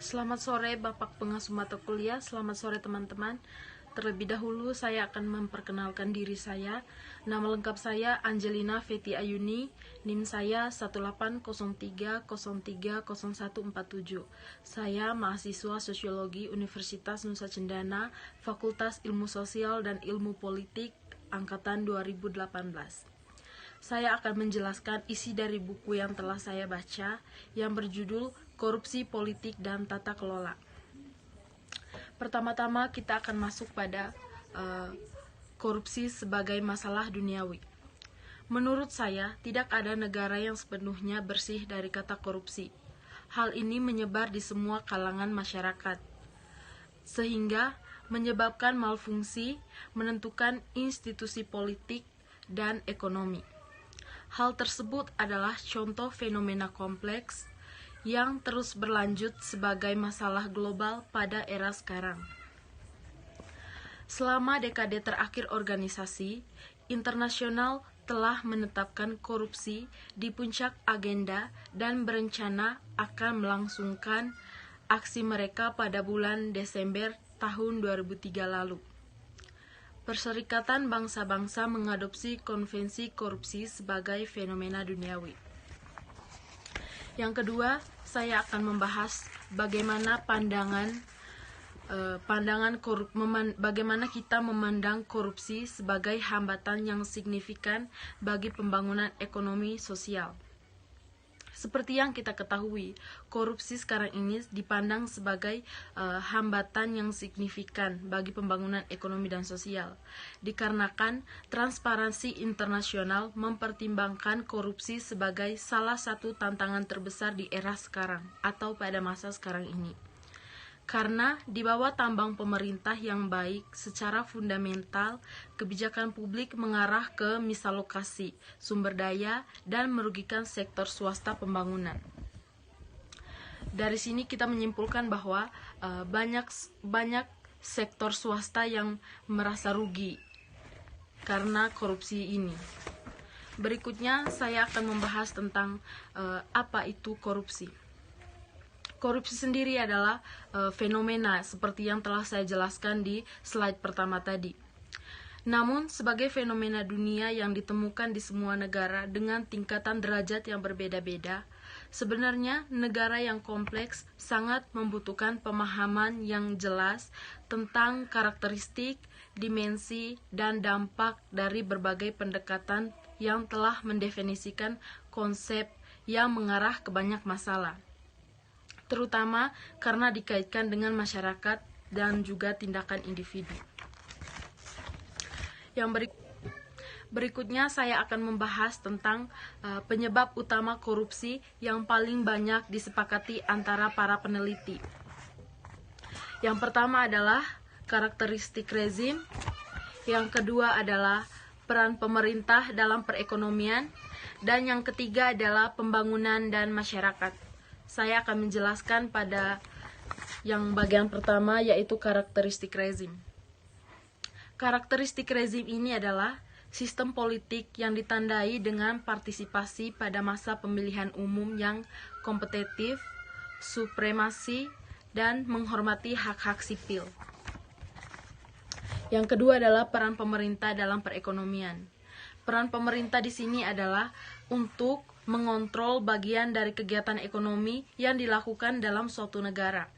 Selamat sore Bapak Pengasuh Mata Kuliah, selamat sore teman-teman. Terlebih dahulu saya akan memperkenalkan diri saya. Nama lengkap saya Angelina Feti Ayuni, NIM saya 18030303147. Saya mahasiswa Sosiologi Universitas Nusa Cendana, Fakultas Ilmu Sosial dan Ilmu Politik, Angkatan 2018. Saya akan menjelaskan isi dari buku yang telah saya baca yang berjudul Korupsi Politik dan Tata Kelola. Pertama-tama kita akan masuk pada korupsi sebagai masalah duniawi. Menurut saya, tidak ada negara yang sepenuhnya bersih dari kata korupsi. Hal ini menyebar di semua kalangan masyarakat, sehingga menyebabkan malfungsi menentukan institusi politik dan ekonomi. Hal tersebut adalah contoh fenomena kompleks yang terus berlanjut sebagai masalah global pada era sekarang. Selama dekade terakhir organisasi internasional telah menetapkan korupsi di puncak agenda dan berencana akan melangsungkan aksi mereka pada bulan Desember tahun 2003 lalu. Perserikatan Bangsa-Bangsa mengadopsi konvensi korupsi sebagai fenomena duniawi. Yang kedua, saya akan membahas bagaimana bagaimana kita memandang korupsi sebagai hambatan yang signifikan bagi pembangunan ekonomi sosial. Seperti yang kita ketahui, korupsi sekarang ini dipandang sebagai hambatan yang signifikan bagi pembangunan ekonomi dan sosial, dikarenakan transparansi internasional mempertimbangkan korupsi sebagai salah satu tantangan terbesar di era sekarang atau pada masa sekarang ini. Karena di bawah tambang pemerintah yang baik secara fundamental, kebijakan publik mengarah ke misalokasi sumber daya dan merugikan sektor swasta pembangunan. Dari sini kita menyimpulkan bahwa banyak sektor swasta yang merasa rugi karena korupsi ini. Berikutnya saya akan membahas tentang apa itu korupsi. Korupsi sendiri adalah fenomena seperti yang telah saya jelaskan di slide pertama tadi. Namun, sebagai fenomena dunia yang ditemukan di semua negara dengan tingkatan derajat yang berbeda-beda, sebenarnya negara yang kompleks sangat membutuhkan pemahaman yang jelas tentang karakteristik, dimensi, dan dampak dari berbagai pendekatan yang telah mendefinisikan konsep yang mengarah ke banyak masalah, terutama karena dikaitkan dengan masyarakat dan juga tindakan individu. Yang berikutnya saya akan membahas tentang penyebab utama korupsi yang paling banyak disepakati antara para peneliti. Yang pertama adalah karakteristik rezim, yang kedua adalah peran pemerintah dalam perekonomian, dan yang ketiga adalah pembangunan dan masyarakat. Saya akan menjelaskan pada yang bagian pertama, yaitu karakteristik rezim. Karakteristik rezim ini adalah sistem politik yang ditandai dengan partisipasi pada masa pemilihan umum yang kompetitif, supremasi, dan menghormati hak-hak sipil. Yang kedua adalah peran pemerintah dalam perekonomian. Peran pemerintah di sini adalah untuk mengontrol bagian dari kegiatan ekonomi yang dilakukan dalam suatu negara.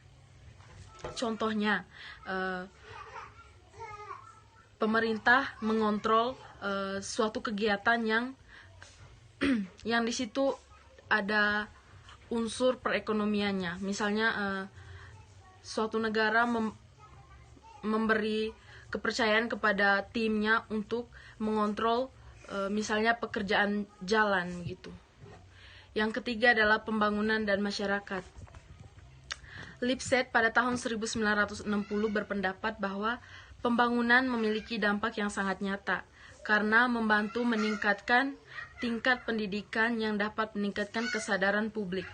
Contohnya, pemerintah mengontrol suatu kegiatan yang di situ ada unsur perekonomiannya. Misalnya, suatu negara memberi kepercayaan kepada timnya untuk mengontrol misalnya pekerjaan jalan gitu. Yang ketiga adalah pembangunan dan masyarakat. Lipset pada tahun 1960 berpendapat bahwa pembangunan memiliki dampak yang sangat nyata karena membantu meningkatkan tingkat pendidikan yang dapat meningkatkan kesadaran publik.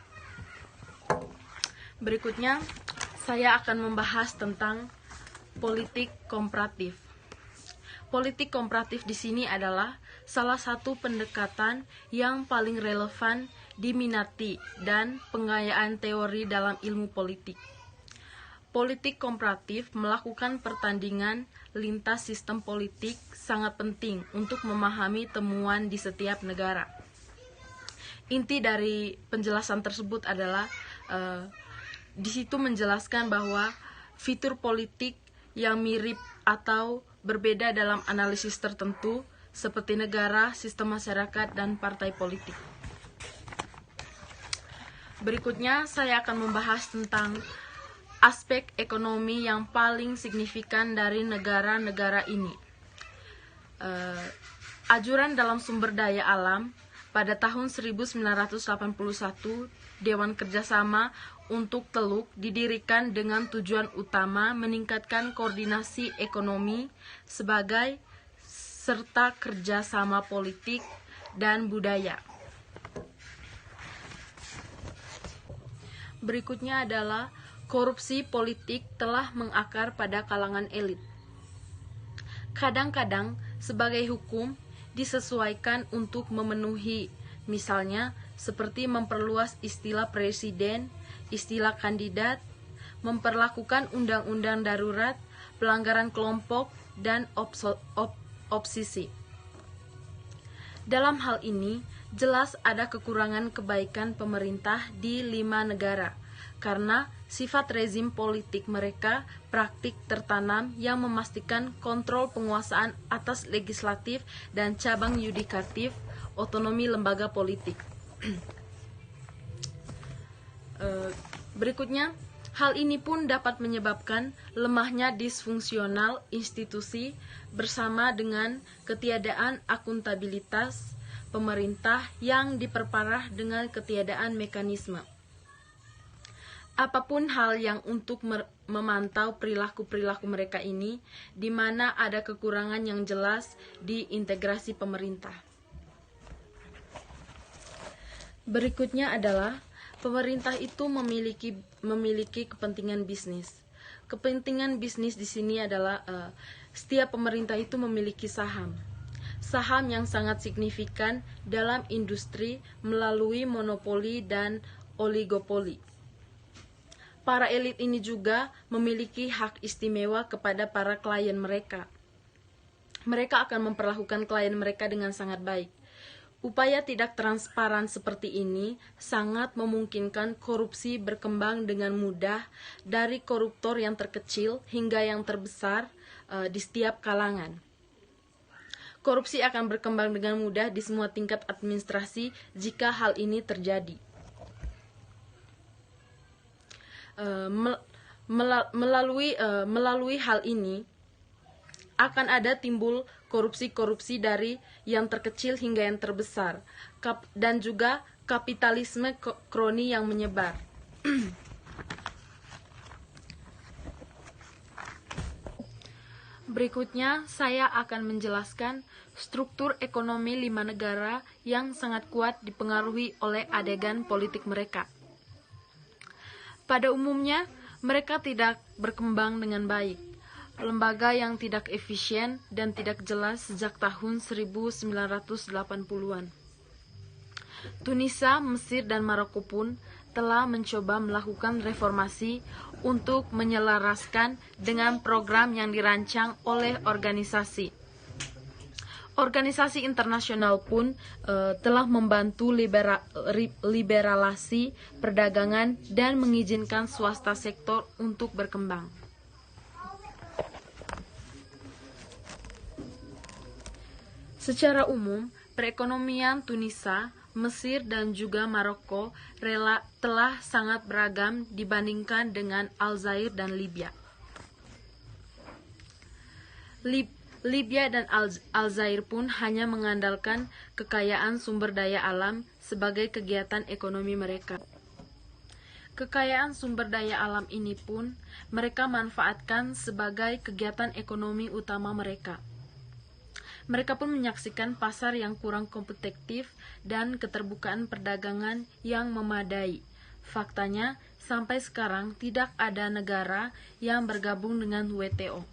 Berikutnya, saya akan membahas tentang politik komparatif. Politik komparatif di sini adalah salah satu pendekatan yang paling relevan diminati dan penggayaan teori dalam ilmu politik. Politik komparatif melakukan pertandingan lintas sistem politik sangat penting untuk memahami temuan di setiap negara. Inti dari penjelasan tersebut adalah di situ menjelaskan bahwa fitur politik yang mirip atau berbeda dalam analisis tertentu seperti negara, sistem masyarakat, dan partai politik. Berikutnya saya akan membahas tentang aspek ekonomi yang paling signifikan dari negara-negara ini. Ajuran dalam sumber daya alam pada tahun 1981, Dewan Kerjasama untuk Teluk didirikan dengan tujuan utama meningkatkan koordinasi ekonomi sebagai serta kerjasama politik dan budaya. Berikutnya adalah korupsi politik telah mengakar pada kalangan elit. Kadang-kadang sebagai hukum disesuaikan untuk memenuhi, misalnya seperti memperluas istilah presiden, istilah kandidat, memperlakukan undang-undang darurat, pelanggaran kelompok, dan obsesi. Dalam hal ini, jelas ada kekurangan kebaikan pemerintah di 5 negara, karena sifat rezim politik mereka praktik tertanam yang memastikan kontrol penguasaan atas legislatif dan cabang yudikatif, otonomi lembaga politik. Berikutnya, hal ini pun dapat menyebabkan lemahnya disfungsional institusi bersama dengan ketiadaan akuntabilitas pemerintah yang diperparah dengan ketiadaan mekanisme. Apapun hal yang untuk memantau perilaku-perilaku mereka ini, di mana ada kekurangan yang jelas di integrasi pemerintah. Berikutnya adalah pemerintah itu memiliki kepentingan bisnis. Kepentingan bisnis di sini adalah setiap pemerintah itu memiliki saham. Saham yang sangat signifikan dalam industri melalui monopoli dan oligopoli. Para elit ini juga memiliki hak istimewa kepada para klien mereka. Mereka akan memperlakukan klien mereka dengan sangat baik. Upaya tidak transparan seperti ini sangat memungkinkan korupsi berkembang dengan mudah dari koruptor yang terkecil hingga yang terbesar di setiap kalangan. Korupsi akan berkembang dengan mudah di semua tingkat administrasi jika hal ini terjadi. Melalui hal ini akan ada timbul korupsi-korupsi dari yang terkecil hingga yang terbesar, dan juga kapitalisme kroni yang menyebar. Berikutnya saya akan menjelaskan struktur ekonomi 5 negara yang sangat kuat dipengaruhi oleh adegan politik mereka. Pada umumnya, mereka tidak berkembang dengan baik. Lembaga yang tidak efisien dan tidak jelas sejak tahun 1980-an. Tunisia, Mesir, dan Maroko pun telah mencoba melakukan reformasi untuk menyelaraskan dengan program yang dirancang oleh organisasi. Organisasi internasional pun telah membantu liberalisasi perdagangan dan mengizinkan swasta sektor untuk berkembang. Secara umum, perekonomian Tunisia, Mesir, dan juga Maroko telah sangat beragam dibandingkan dengan Aljazair dan Libya. Libya dan Aljazair pun hanya mengandalkan kekayaan sumber daya alam sebagai kegiatan ekonomi mereka. Kekayaan sumber daya alam ini pun mereka manfaatkan sebagai kegiatan ekonomi utama mereka. Mereka pun menyaksikan pasar yang kurang kompetitif dan keterbukaan perdagangan yang memadai. Faktanya, sampai sekarang tidak ada negara yang bergabung dengan WTO.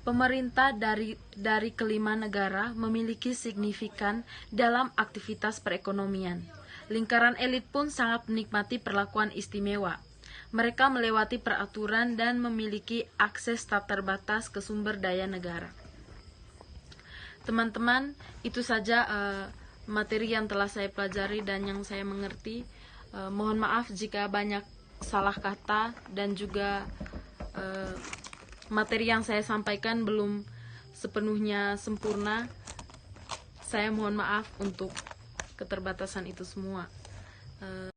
Pemerintah dari kelima negara memiliki signifikan dalam aktivitas perekonomian. Lingkaran elit pun sangat menikmati perlakuan istimewa. Mereka melewati peraturan dan memiliki akses tak terbatas ke sumber daya negara. Teman-teman, itu saja materi yang telah saya pelajari dan yang saya mengerti. Mohon maaf jika banyak salah kata dan juga materi yang saya sampaikan belum sepenuhnya sempurna. Saya mohon maaf untuk keterbatasan itu semua.